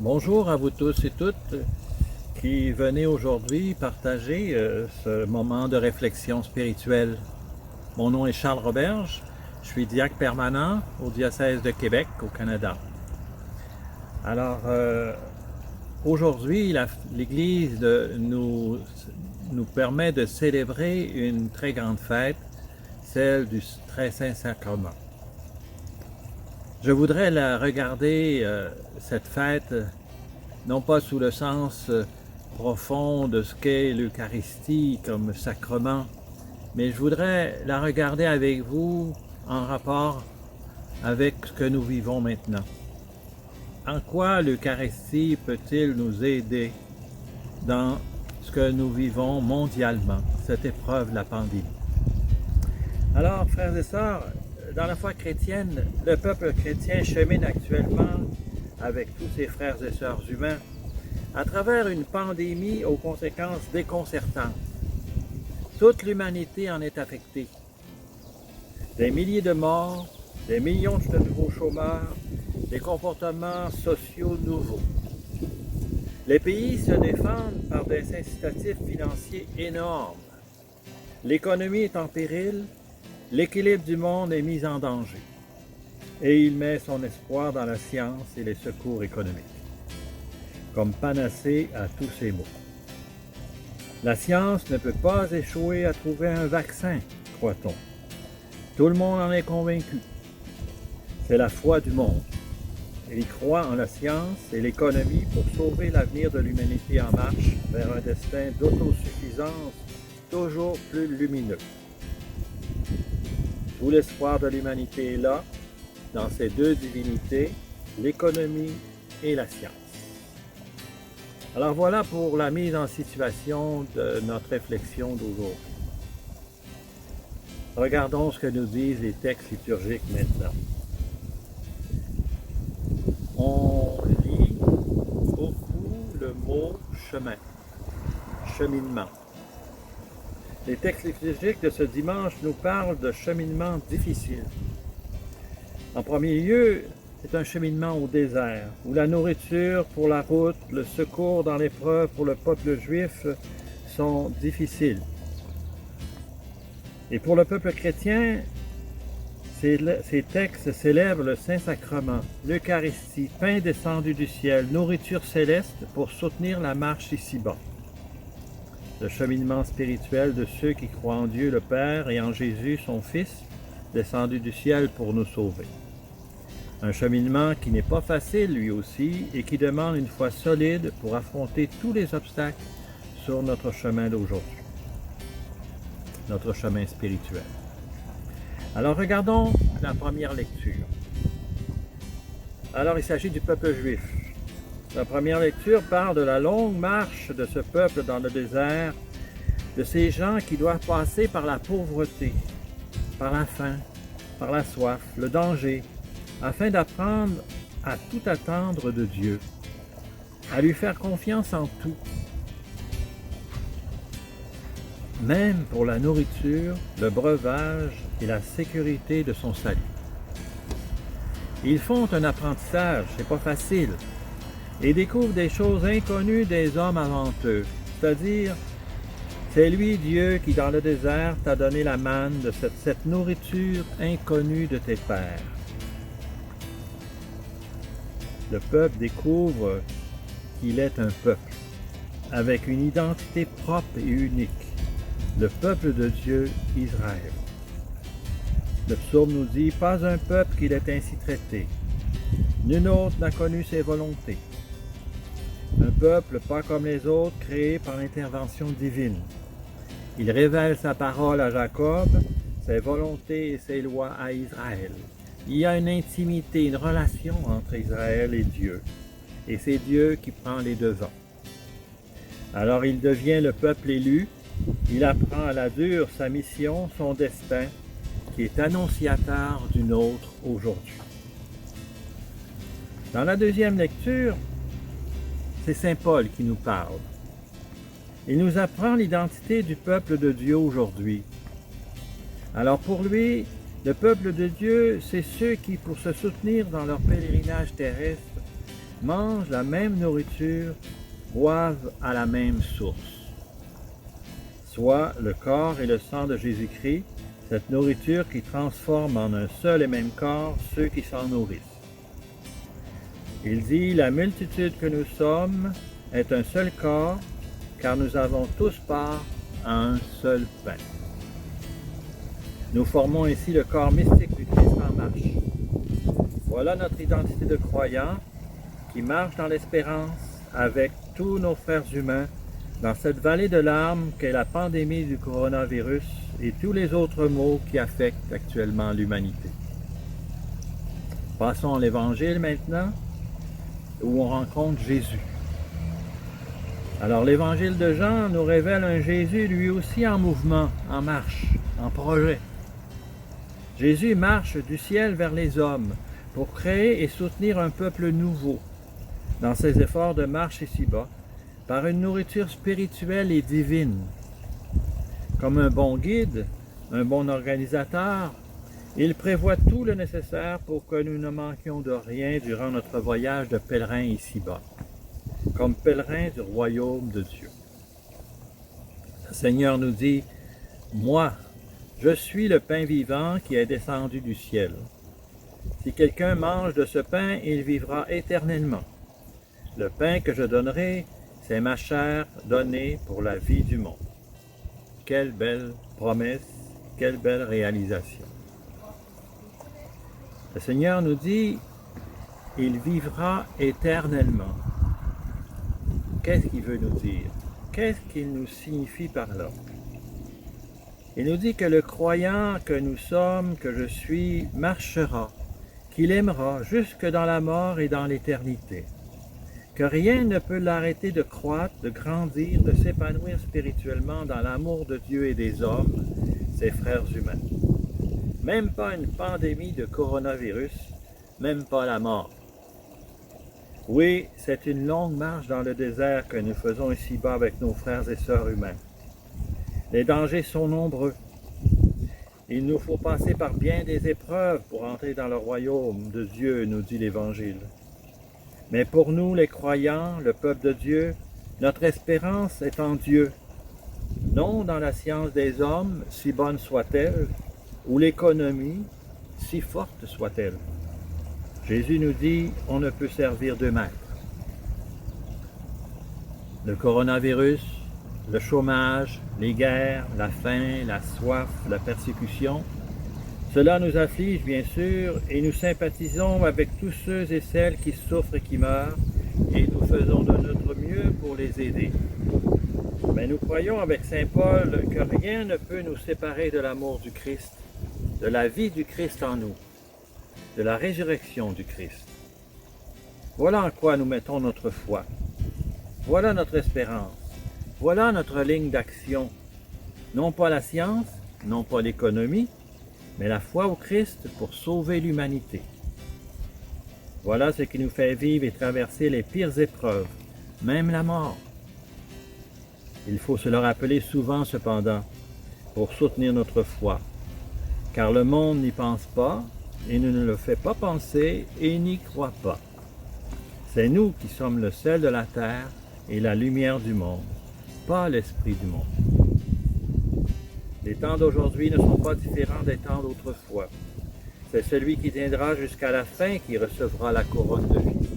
Bonjour à vous tous et toutes qui venez aujourd'hui partager ce moment de réflexion spirituelle. Mon nom est Charles Roberge, je suis diacre permanent au diocèse de Québec au Canada. Alors aujourd'hui, l'Église nous permet de célébrer une très grande fête, celle du Très Saint Sacrement. Je voudrais la regarder, cette fête, non pas sous le sens profond de ce qu'est l'Eucharistie comme sacrement, mais je voudrais la regarder avec vous en rapport avec ce que nous vivons maintenant. En quoi l'Eucharistie peut-il nous aider dans ce que nous vivons mondialement, cette épreuve de la pandémie? Alors, frères et sœurs, dans la foi chrétienne, le peuple chrétien chemine actuellement avec tous ses frères et sœurs humains à travers une pandémie aux conséquences déconcertantes. Toute l'humanité en est affectée. Des milliers de morts, des millions de nouveaux chômeurs, des comportements sociaux nouveaux. Les pays se défendent par des incitatifs financiers énormes. L'économie est en péril, l'équilibre du monde est mis en danger. Et il met son espoir dans la science et les secours économiques, comme panacée à tous ces maux. La science ne peut pas échouer à trouver un vaccin, croit-on. Tout le monde en est convaincu. C'est la foi du monde. Il croit en la science et l'économie pour sauver l'avenir de l'humanité en marche vers un destin d'autosuffisance toujours plus lumineux. Tout l'espoir de l'humanité est là, dans ces deux divinités, l'économie et la science. Alors voilà pour la mise en situation de notre réflexion d'aujourd'hui. Regardons ce que nous disent les textes liturgiques maintenant. On lit beaucoup le mot chemin, cheminement. Les textes liturgiques de ce dimanche nous parlent de cheminement difficile. En premier lieu, c'est un cheminement au désert, où la nourriture pour la route, le secours dans l'épreuve pour le peuple juif sont difficiles. Et pour le peuple chrétien, ces textes célèbrent le Saint-Sacrement, l'Eucharistie, pain descendu du ciel, nourriture céleste pour soutenir la marche ici-bas. Le cheminement spirituel de ceux qui croient en Dieu le Père et en Jésus, son Fils, descendu du ciel pour nous sauver. Un cheminement qui n'est pas facile lui aussi et qui demande une foi solide pour affronter tous les obstacles sur notre chemin d'aujourd'hui, notre chemin spirituel. Alors regardons la première lecture. Alors il s'agit du peuple juif. La première lecture parle de la longue marche de ce peuple dans le désert, de ces gens qui doivent passer par la pauvreté, par la faim, par la soif, le danger, afin d'apprendre à tout attendre de Dieu, à lui faire confiance en tout, même pour la nourriture, le breuvage et la sécurité de son salut. Ils font un apprentissage, c'est pas facile, et découvrent des choses inconnues des hommes avant eux, c'est-à-dire, c'est lui, Dieu, qui dans le désert t'a donné la manne de cette nourriture inconnue de tes pères. Le peuple découvre qu'il est un peuple, avec une identité propre et unique, le peuple de Dieu, Israël. Le psaume nous dit « Pas un peuple qu'il est ainsi traité, nul autre n'a connu ses volontés. » Un peuple pas comme les autres, créé par l'intervention divine. Il révèle sa parole à Jacob, ses volontés et ses lois à Israël. Il y a une intimité, une relation entre Israël et Dieu, et c'est Dieu qui prend les devants. Alors il devient le peuple élu, il apprend à la dure sa mission, son destin, qui est annonciateur du nôtre aujourd'hui. Dans la deuxième lecture, c'est Saint Paul qui nous parle. Il nous apprend l'identité du peuple de Dieu aujourd'hui. Alors pour lui, le peuple de Dieu, c'est ceux qui, pour se soutenir dans leur pèlerinage terrestre, mangent la même nourriture, boivent à la même source, soit le corps et le sang de Jésus-Christ, cette nourriture qui transforme en un seul et même corps ceux qui s'en nourrissent. Il dit, la multitude que nous sommes est un seul corps, car nous avons tous part à un seul pain. Nous formons ainsi le corps mystique du Christ en marche. Voilà notre identité de croyants qui marche dans l'espérance avec tous nos frères humains dans cette vallée de larmes qu'est la pandémie du coronavirus et tous les autres maux qui affectent actuellement l'humanité. Passons à l'Évangile maintenant, où on rencontre Jésus. Alors l'Évangile de Jean nous révèle un Jésus lui aussi en mouvement, en marche, en projet. Jésus marche du ciel vers les hommes pour créer et soutenir un peuple nouveau dans ses efforts de marche ici-bas par une nourriture spirituelle et divine. Comme un bon guide, un bon organisateur, il prévoit tout le nécessaire pour que nous ne manquions de rien durant notre voyage de pèlerin ici-bas, comme pèlerins du royaume de Dieu. Le Seigneur nous dit, « Moi, je suis le pain vivant qui est descendu du ciel. Si quelqu'un mange de ce pain, il vivra éternellement. Le pain que je donnerai, c'est ma chair donnée pour la vie du monde. » Quelle belle promesse, quelle belle réalisation. Le Seigneur nous dit, il vivra éternellement. Qu'est-ce qu'il veut nous dire? Qu'est-ce qu'il nous signifie par là? Il nous dit que le croyant que nous sommes, que je suis, marchera, qu'il aimera jusque dans la mort et dans l'éternité. Que rien ne peut l'arrêter de croître, de grandir, de s'épanouir spirituellement dans l'amour de Dieu et des hommes, ses frères humains. Même pas une pandémie de coronavirus, même pas la mort. Oui, c'est une longue marche dans le désert que nous faisons ici-bas avec nos frères et sœurs humains. Les dangers sont nombreux. Il nous faut passer par bien des épreuves pour entrer dans le royaume de Dieu, nous dit l'Évangile. Mais pour nous, les croyants, le peuple de Dieu, notre espérance est en Dieu, non dans la science des hommes, si bonne soit-elle, ou l'économie, si forte soit-elle. Jésus nous dit, on ne peut servir deux maîtres. Le coronavirus, le chômage, les guerres, la faim, la soif, la persécution, cela nous afflige bien sûr et nous sympathisons avec tous ceux et celles qui souffrent et qui meurent et nous faisons de notre mieux pour les aider. Mais nous croyons avec saint Paul que rien ne peut nous séparer de l'amour du Christ, de la vie du Christ en nous, de la résurrection du Christ. Voilà en quoi nous mettons notre foi. Voilà notre espérance. Voilà notre ligne d'action. Non pas la science, non pas l'économie, mais la foi au Christ pour sauver l'humanité. Voilà ce qui nous fait vivre et traverser les pires épreuves, même la mort. Il faut se le rappeler souvent cependant, pour soutenir notre foi, car le monde n'y pense pas, et ne le fait pas penser, et n'y croit pas. C'est nous qui sommes le sel de la terre et la lumière du monde, pas l'esprit du monde. Les temps d'aujourd'hui ne sont pas différents des temps d'autrefois. C'est celui qui tiendra jusqu'à la fin qui recevra la couronne de vie.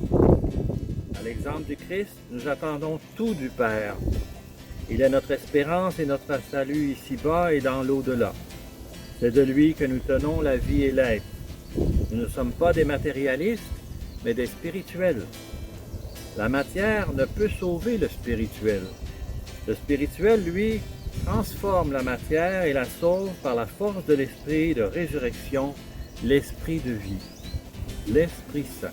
À l'exemple du Christ, nous attendons tout du Père. Il est notre espérance et notre salut ici-bas et dans l'au-delà. C'est de lui que nous tenons la vie et l'être. Nous ne sommes pas des matérialistes, mais des spirituels. La matière ne peut sauver le spirituel. Le spirituel, lui, transforme la matière et la sauve par la force de l'esprit de résurrection, l'esprit de vie, l'Esprit Saint.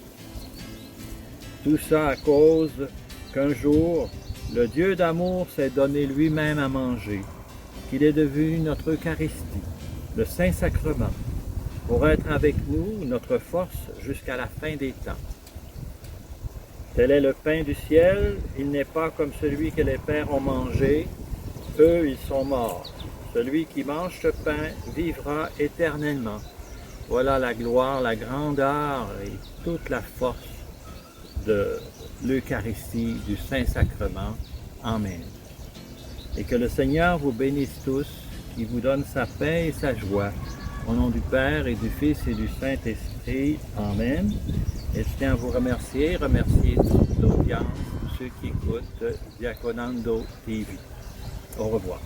Tout ça à cause qu'un jour, le Dieu d'amour s'est donné lui-même à manger, qu'il est devenu notre Eucharistie, le Saint-Sacrement, pour être avec nous, notre force jusqu'à la fin des temps. Tel est le pain du ciel, il n'est pas comme celui que les pères ont mangé, eux ils sont morts. Celui qui mange ce pain vivra éternellement. Voilà la gloire, la grandeur et toute la force de l'Eucharistie, du Saint-Sacrement. Amen. Et que le Seigneur vous bénisse tous, qu'il vous donne sa paix et sa joie. Au nom du Père et du Fils et du Saint-Esprit. Amen. Et je tiens à vous remercier toute l'audience, tous ceux qui écoutent Diaconando TV. Au revoir.